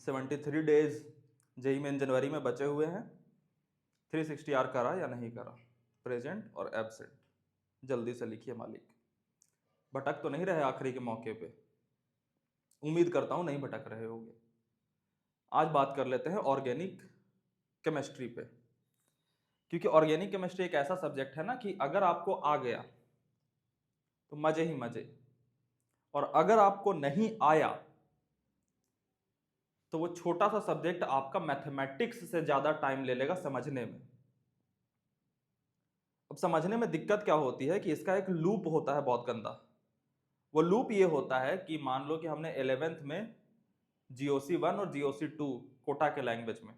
73 days JEE main जनवरी में बचे हुए हैं। 360 आर करा या नहीं करा, प्रेजेंट और एब्सेंट, जल्दी से लिखिए मालिक। भटक तो नहीं रहे आखिरी के मौके पे? उम्मीद करता हूं नहीं भटक रहे होंगे। आज बात कर लेते हैं ऑर्गेनिक केमिस्ट्री पे, क्योंकि ऑर्गेनिक केमिस्ट्री एक ऐसा सब्जेक्ट है ना कि अगर आपको आ गया तो मजे ही मजे, और अगर आपको नहीं आया तो वो छोटा सा सब्जेक्ट आपका मैथमेटिक्स से ज्यादा टाइम ले लेगा समझने में। अब समझने में दिक्कत क्या होती है कि इसका एक लूप होता है बहुत गंदा। वो लूप ये होता है कि मान लो कि हमने 11th में GOC1 और GOC2 कोटा के लैंग्वेज में,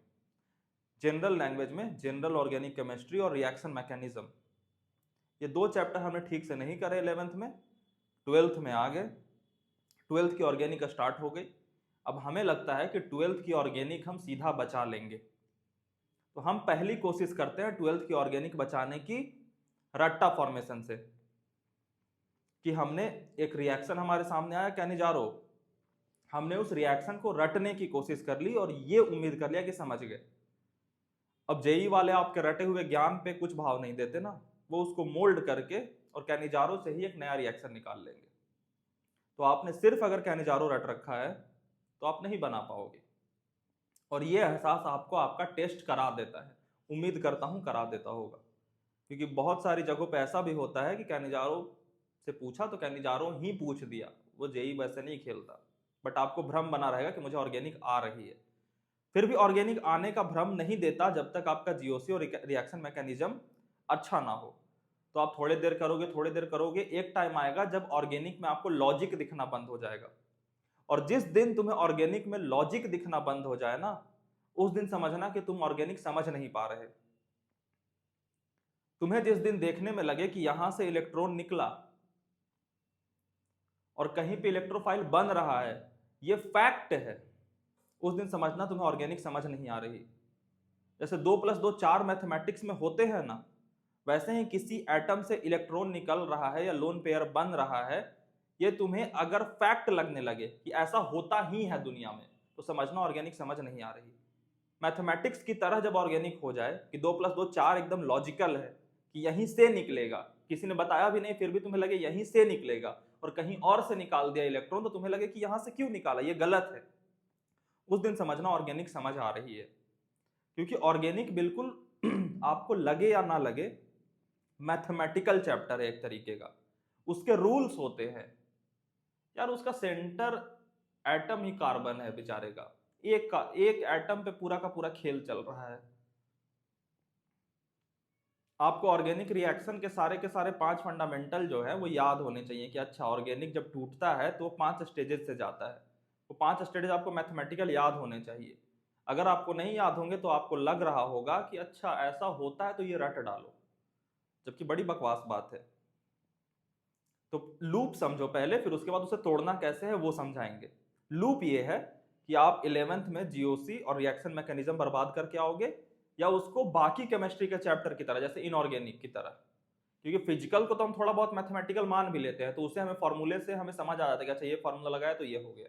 जनरल लैंग्वेज में जनरल ऑर्गेनिक केमिस्ट्री और रिएक्शन मैकेनिज्म, ये दो चैप्टर हमने ठीक से नहीं करे 11th में। 12th में आ गए, 12th की ऑर्गेनिक स्टार्ट हो गई। अब हमें लगता है कि 12th की ऑर्गेनिक हम सीधा बचा लेंगे, तो हम पहली कोशिश करते हैं 12th की ऑर्गेनिक बचाने की रट्टा फॉर्मेशन से, कि हमने एक रिएक्शन हमारे सामने आया कैनिजारो, हमने उस रिएक्शन को रटने की कोशिश कर ली और ये उम्मीद कर लिया कि समझ गए। अब जेई वाले आपके रटे हुए ज्ञान पे कुछ भाव नहीं देते ना, वो उसको मोल्ड करके और कैनिजारो से ही एक नया रिएक्शन निकाल लेंगे। तो आपने सिर्फ अगर कैनिजारो रट रखा है तो आप नहीं बना पाओगे, और ये एहसास आपको आपका टेस्ट करा देता है। उम्मीद करता हूं करा देता होगा, क्योंकि बहुत सारी जगहों पे ऐसा भी होता है कि कैनिजारो से पूछा तो कैनिजारो ही पूछ दिया, वो जेई वैसे नहीं खेलता। बट आपको भ्रम बना रहेगा कि मुझे ऑर्गेनिक आ रही है। फिर भी ऑर्गेनिक आने का भ्रम नहीं देता जब तक आपका जीओसी और रिएक्शन मैकेनिज्म अच्छा ना हो। तो आप थोड़ी देर करोगे, एक टाइम आएगा जब ऑर्गेनिक में आपको लॉजिक दिखना बंद हो जाएगा। और जिस दिन तुम्हें ऑर्गेनिक में लॉजिक दिखना बंद हो जाए ना, उस दिन समझना कि तुम ऑर्गेनिक समझ नहीं पा रहे। तुम्हें जिस दिन देखने में लगे कि यहां से इलेक्ट्रॉन निकला और कहीं पे इलेक्ट्रोफाइल बन रहा है, ये फैक्ट है, उस दिन समझना तुम्हें ऑर्गेनिक समझ नहीं आ रही। जैसे 2+2 4 मैथमेटिक्स में होते हैं ना, वैसे ही किसी एटम से इलेक्ट्रॉन निकल रहा है या लोन पेयर बन रहा है, ये तुम्हें अगर फैक्ट लगने लगे कि ऐसा होता ही है दुनिया में, तो समझना ऑर्गेनिक समझ नहीं आ रही। मैथमेटिक्स की तरह जब ऑर्गेनिक हो जाए कि 2+2 4 एकदम लॉजिकल है कि यहीं से निकलेगा, किसी ने बताया भी नहीं फिर भी तुम्हें लगे यहीं से निकलेगा, और कहीं और से निकाल दिया इलेक्ट्रॉन तो तुम्हें लगे कि यहां से क्यों निकाला, ये गलत है, उस दिन समझना ऑर्गेनिक समझ आ रही है। क्योंकि ऑर्गेनिक बिल्कुल आपको लगे या ना लगे मैथमेटिकल चैप्टर है एक तरीके का। उसके रूल्स होते हैं यार, उसका सेंटर एटम ही कार्बन है बेचारे का, एक एटम पे पूरा का पूरा खेल चल रहा है। आपको ऑर्गेनिक रिएक्शन के सारे 5 फंडामेंटल जो है वो याद होने चाहिए कि अच्छा ऑर्गेनिक जब टूटता है तो 5 स्टेजेस से जाता है। वो 5 स्टेजेस आपको मैथमेटिकल याद होने चाहिए। अगर आपको नहीं याद होंगे तो आपको लग रहा होगा कि अच्छा ऐसा होता है तो ये रट डालो, जबकि बड़ी बकवास बात है। तो लूप समझो पहले, फिर उसके बाद उसे तोड़ना कैसे है वो समझाएंगे। लूप ये है कि आप 11th में जीओसी और रिएक्शन मैकेनिज्म बर्बाद करके आओगे, या उसको बाकी केमिस्ट्री के चैप्टर की तरह जैसे इनऑर्गेनिक की तरह, क्योंकि फिजिकल को तो हम थोड़ा बहुत मैथमेटिकल मान भी लेते हैं, तो उसे हमें फॉर्मूले से हमें समझ आ जाता है कि अच्छा ये फॉर्मूला लगाया तो ये हो गया।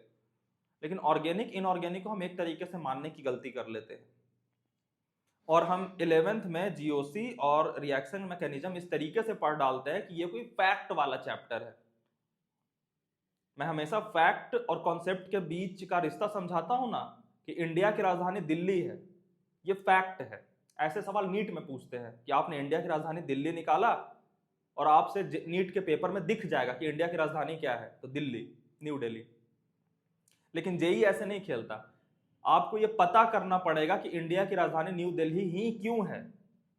लेकिन ऑर्गेनिक इनऑर्गेनिक को हम एक तरीके से मानने की गलती कर लेते हैं, और हम 11th में जीओसी और रिएक्शन मैकेनिज्म इस तरीके से पढ़ डालते हैं कि ये कोई फैक्ट वाला चैप्टर है। मैं हमेशा फैक्ट और कॉन्सेप्ट के बीच का रिश्ता समझाता हूं ना, कि इंडिया की राजधानी दिल्ली है, ये फैक्ट है। ऐसे सवाल नीट में पूछते हैं कि आपने इंडिया की राजधानी दिल्ली निकाला, और आपसे नीट के पेपर में दिख जाएगा कि इंडिया की राजधानी क्या है, तो दिल्ली, न्यू दिल्ली। लेकिन जेई ऐसे नहीं खेलता, आपको यह पता करना पड़ेगा कि इंडिया की राजधानी न्यू दिल्ली ही क्यों है।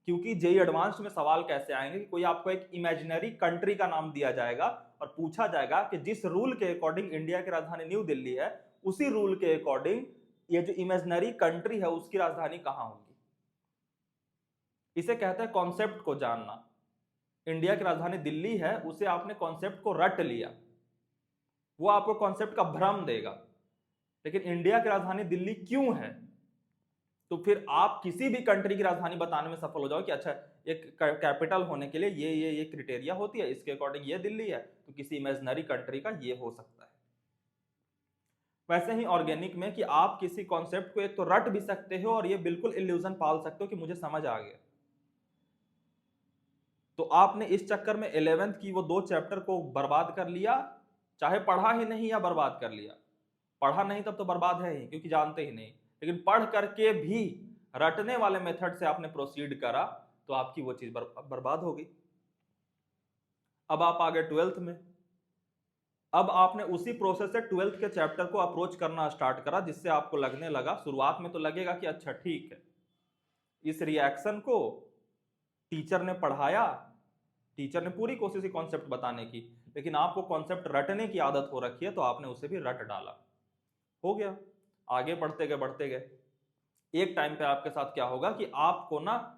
क्योंकि जेई एडवांस में सवाल कैसे आएंगे कि कोई आपको एक इमेजिनरी कंट्री का नाम दिया जाएगा और पूछा जाएगा कि जिस रूल के अकॉर्डिंग इंडिया की राजधानी न्यू दिल्ली है, उसी रूल के अकॉर्डिंग ये जो इमेजिनरी कंट्री है उसकी राजधानी कहां होगी। इसे कहते हैं कॉन्सेप्ट को जानना। इंडिया की राजधानी दिल्ली है, उसे आपने कॉन्सेप्ट को रट लिया, वो आपको कॉन्सेप्ट का भ्रम देगा। लेकिन इंडिया की राजधानी दिल्ली क्यों है, तो फिर आप किसी भी कंट्री की राजधानी बताने में सफल हो जाओ कि अच्छा एक कैपिटल होने के लिए ये क्राइटेरिया होती है, इसके अकॉर्डिंग ये दिल्ली है, तो किसी इमेजिनरी कंट्री का ये हो सकता है। वैसे ही ऑर्गेनिक में कि आप किसी कॉन्सेप्ट को एक तो रट भी सकते हो और ये बिल्कुल इल्यूजन पाल सकते हो कि मुझे समझ आ गया। तो आपने इस चक्कर में 11th की वो 2 चैप्टर को बर्बाद कर लिया, चाहे पढ़ा ही नहीं या बर्बाद कर लिया। पढ़ा नहीं तब तो बर्बाद है ही, क्योंकि जानते ही नहीं। लेकिन पढ़ करके भी रटने वाले मेथड से आपने प्रोसीड करा तो आपकी वो चीज बर्बाद हो गई। अब आप आ गए 12th में। अब आपने उसी प्रोसेस से 12th के चैप्टर को अप्रोच करना स्टार्ट करा, जिससे आपको लगने लगा, शुरुआत में तो लगेगा कि अच्छा ठीक है, इस रिएक्शन को टीचर ने पढ़ाया, टीचर ने पूरी कोशिश की कॉन्सेप्ट बताने की, लेकिन आपको कॉन्सेप्ट रटने की आदत हो रखी है तो आपने उसे भी रट डाला। हो गया, आगे बढ़ते गए एक टाइम पे आपके साथ क्या होगा कि आपको ना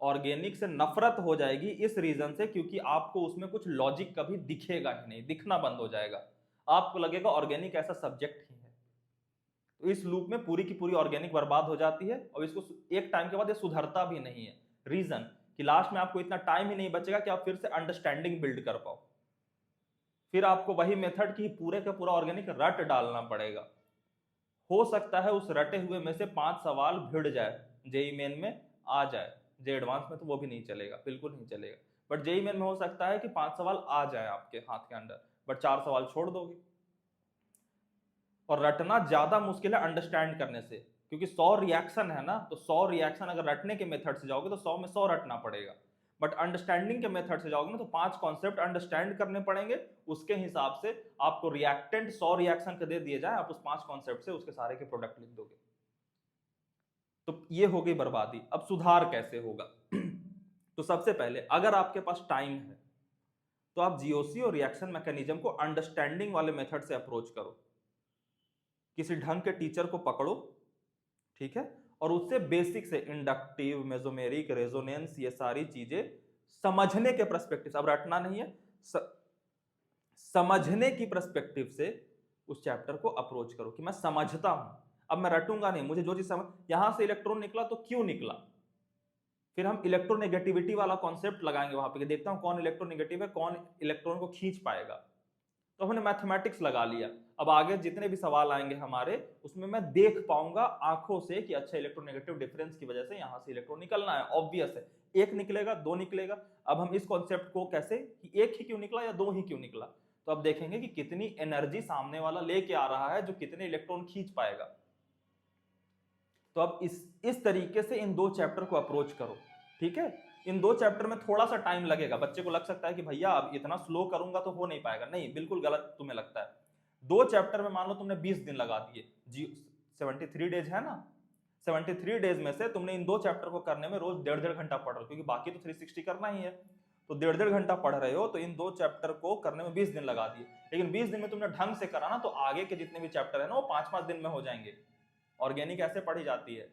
ऑर्गेनिक से नफरत हो जाएगी, इस रीजन से क्योंकि आपको उसमें कुछ लॉजिक कभी दिखेगा ही नहीं, दिखना बंद हो जाएगा। आपको लगेगा ऑर्गेनिक ऐसा सब्जेक्ट ही है। तो इस लूप में पूरी की पूरी ऑर्गेनिक बर्बाद हो जाती है और इसको एक टाइम के बाद ये सुधरता भी नहीं है। रीजन कि लास्ट में आपको इतना टाइम ही नहीं बचेगा कि आप फिर से अंडरस्टैंडिंग बिल्ड कर पाओ। फिर आपको वही मेथड की पूरे का पूरा ऑर्गेनिक रट डालना पड़ेगा। हो सकता है उस रटे हुए में से 5 सवाल भिड़ जाए, जेई मेन में आ जाए, जे एडवांस में तो वो भी नहीं चलेगा, बिल्कुल नहीं चलेगा। बट जेई मेन में हो सकता है कि 5 सवाल आ जाए आपके हाथ के अंदर, बट 4 सवाल छोड़ दोगे। और रटना ज्यादा मुश्किल है अंडरस्टैंड करने से, क्योंकि 100 रिएक्शन है ना, तो 100 रिएक्शन अगर रटने के मेथड से जाओगे तो 100 में 100 रटना पड़ेगा। बट अंडरस्टैंडिंग के मेथड से जाओगे ना तो 5 कॉन्सेप्ट अंडरस्टैंड करने पड़ेंगे, उसके हिसाब से आपको रिएक्टेंट 100 रिएक्शन के दे दिए जाए, आप उस 5 कॉन्सेप्ट से उसके सारे के प्रोडक्ट लिख दोगे। तो ये हो गई बर्बादी। अब सुधार कैसे होगा? तो सबसे पहले अगर आपके पास टाइम है तो आप जीओसी और रिएक्शन मैकेनिज्म को अंडरस्टैंडिंग वाले मेथड से अप्रोच करो। किसी ढंग के टीचर को पकड़ो, ठीक है, और उससे बेसिक से इंडक्टिव, मेसोमेरिक, रेजोनेंस, ये सारी चीजें समझने के पर्सपेक्टिव से, अब रटना नहीं है, समझने की पर्सपेक्टिव से उस चैप्टर को अप्रोच करो कि मैं समझता हूं, अब मैं रटूंगा नहीं, मुझे जो चीज समझ, यहां से इलेक्ट्रॉन निकला तो क्यों निकला, फिर हम इलेक्ट्रोनेगेटिविटी वाला कॉन्सेप्ट लगाएंगे वहां पे, देखता हूं कौन इलेक्ट्रोनेगेटिव है, कौन इलेक्ट्रॉन को खींच पाएगा। तो हमने मैथमेटिक्स लगा लिया। अब आगे जितने भी सवाल आएंगे हमारे, उसमें मैं देख पाऊंगा आंखों से कि अच्छा इलेक्ट्रोनेगेटिव डिफरेंस की वजह से यहां से इलेक्ट्रॉन निकलना है, ऑब्वियस है, एक निकलेगा, दो निकलेगा। अब हम इस कॉन्सेप्ट को कैसे कि एक ही क्यों निकला या दो ही क्यों निकला, तो अब देखेंगे कि कितनी एनर्जी सामने वाला लेके आ रहा है जो कितने इलेक्ट्रॉन खींच पाएगा। तो अब इस तरीके से इन 2 चैप्टर को अप्रोच करो, ठीक है। इन 2 चैप्टर में थोड़ा सा टाइम लगेगा, बच्चे को लग सकता है कि भैया अब इतना स्लो करूंगा तो हो नहीं पाएगा, नहीं, बिल्कुल गलत तुम्हें लगता है। 2 चैप्टर में मान लो तुमने 20 दिन लगा दिए, जी 73 डेज है ना, 73 डेज में से तुमने इन 2 चैप्टर को करने में रोज 1.5 घंटा पढ़ रहे हो, क्योंकि बाकी तो 360 करना ही है, तो 1.5 घंटा पढ़ रहे हो, तो इन 2 चैप्टर को करने में 20 दिन लगा दिए। लेकिन 20 दिन में तुमने ढंग से करा ना, तो आगे के जितने भी चैप्टर है ना वो 5-5 दिन में हो जाएंगे। ऑर्गेनिक ऐसे पढ़ी जाती है,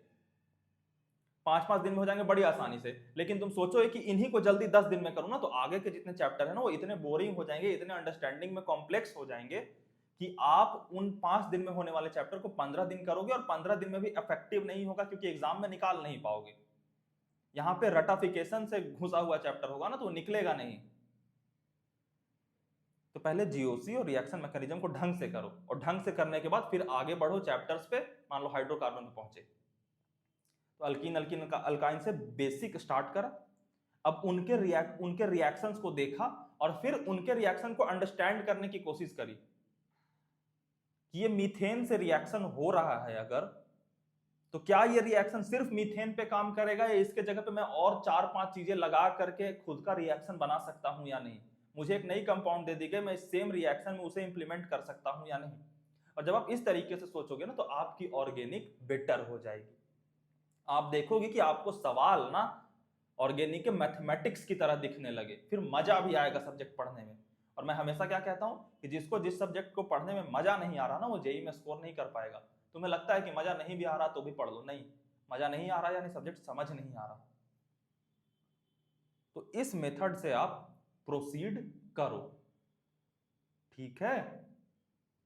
5-5 दिन में हो जाएंगे बड़ी आसानी से। लेकिन तुम सोचो कि इन्हीं को जल्दी 10 दिन में करूं ना, तो आगे के जितने चैप्टर है ना वो इतने बोरिंग हो जाएंगे, इतने अंडरस्टैंडिंग में कॉम्प्लेक्स हो जाएंगे कि आप उन 5 दिन में होने वाले चैप्टर को 15 दिन करोगे, और 15 दिन में भी इफेक्टिव नहीं होगा, क्योंकि एग्जाम में निकाल नहीं पाओगे। यहां पे रटाफिकेशन से घुसा हुआ चैप्टर होगा ना, तो निकलेगा नहीं। तो पहले जीओसी और रिएक्शन मैकेनिज्म को ढंग से करो, और ढंग से करने के बाद फिर आगे बढ़ो चैप्टर्स पे। मान लो हाइड्रोकार्बन पे पहुंचे, तो अल्कीन अल्कीन अल्काइन से बेसिक स्टार्ट करा। अब उनके रिएक्शंस को देखा, और फिर उनके रिएक्शन को अंडरस्टैंड करने की कोशिश करी कि ये मीथेन से रिएक्शन हो रहा है अगर, तो क्या ये रिएक्शन सिर्फ मीथेन पे काम करेगा, या इसके जगह पे मैं और 4-5 चीजें लगा करके खुद का रिएक्शन बना सकता हूं या नहीं। मुझे एक नई कंपाउंड दे दी गई, मैं इस सेम रिएक्शन में उसे इंप्लीमेंट कर सकता हूं या नहीं। और जब आप इस तरीके से सोचोगे ना, तो आपकी ऑर्गेनिक बेटर हो जाएगी। आप देखोगे कि आपको सवाल ना ऑर्गेनिक के मैथमेटिक्स की तरह दिखने लगे, फिर मजा भी आएगा सब्जेक्ट पढ़ने में। और मैं हमेशा क्या कहता हूं कि जिसको जिस सब्जेक्ट को पढ़ने में मजा नहीं आ रहा ना, वो जेई में स्कोर नहीं कर पाएगा। तुम्हें लगता है कि मजा नहीं भी आ रहा तो भी पढ़ लो, नहीं, मजा नहीं आ रहा यानी सब्जेक्ट समझ नहीं आ रहा। तो इस मेथड से आप प्रोसीड करो, ठीक है।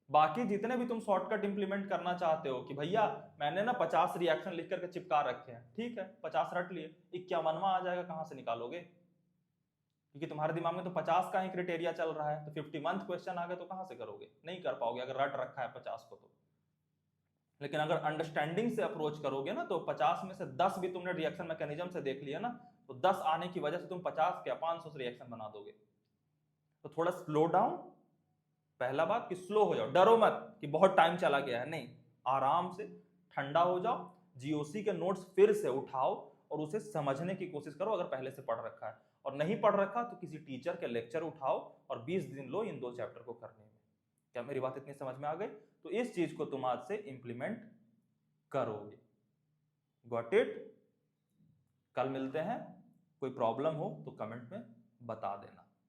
बाकी जितने भी तुम शॉर्टकट इंप्लीमेंट करना चाहते हो कि भैया मैंने ना 50 रिएक्शन लिख करके चिपका रखे हैं, ठीक है, 50 रट लिए, 51वां आ जाएगा, कहां से निकालोगे? क्योंकि तुम्हारे दिमाग में तो 50 का ही क्राइटेरिया चल रहा है, तो 51th क्वेश्चन आ गया तो कहां से करोगे? नहीं कर पाओगे अगर रट रखा है 50 को। तो लेकिन अगर अंडरस्टैंडिंग से अप्रोच करोगे ना तो 50 में से 10 भी तुमने रिएक्शन मैकेनिज्म से देख लिया ना, तो 10 आने की वजह से तुम 50 क्या 500 रिएक्शन बना दोगे। तो थोड़ा स्लो डाउन, पहला बात कि स्लो हो जाओ, डरो मत कि बहुत टाइम चला गया है, नहीं, आराम से ठंडा हो जाओ, जीओसी के नोट्स फिर से उठाओ और उसे समझने की कोशिश करो अगर पहले से पढ़ रखा है, और नहीं पढ़ रखा तो किसी टीचर के लेक्चर उठाओ और 20 दिन लो इन 2 चैप्टर को करने में। क्या मेरी बात इतनी समझ में आ गई? तो इस चीज को तुम आज से इंप्लीमेंट करोगे। Got it? कल मिलते हैं, कोई प्रॉब्लम हो तो कमेंट में बता देना।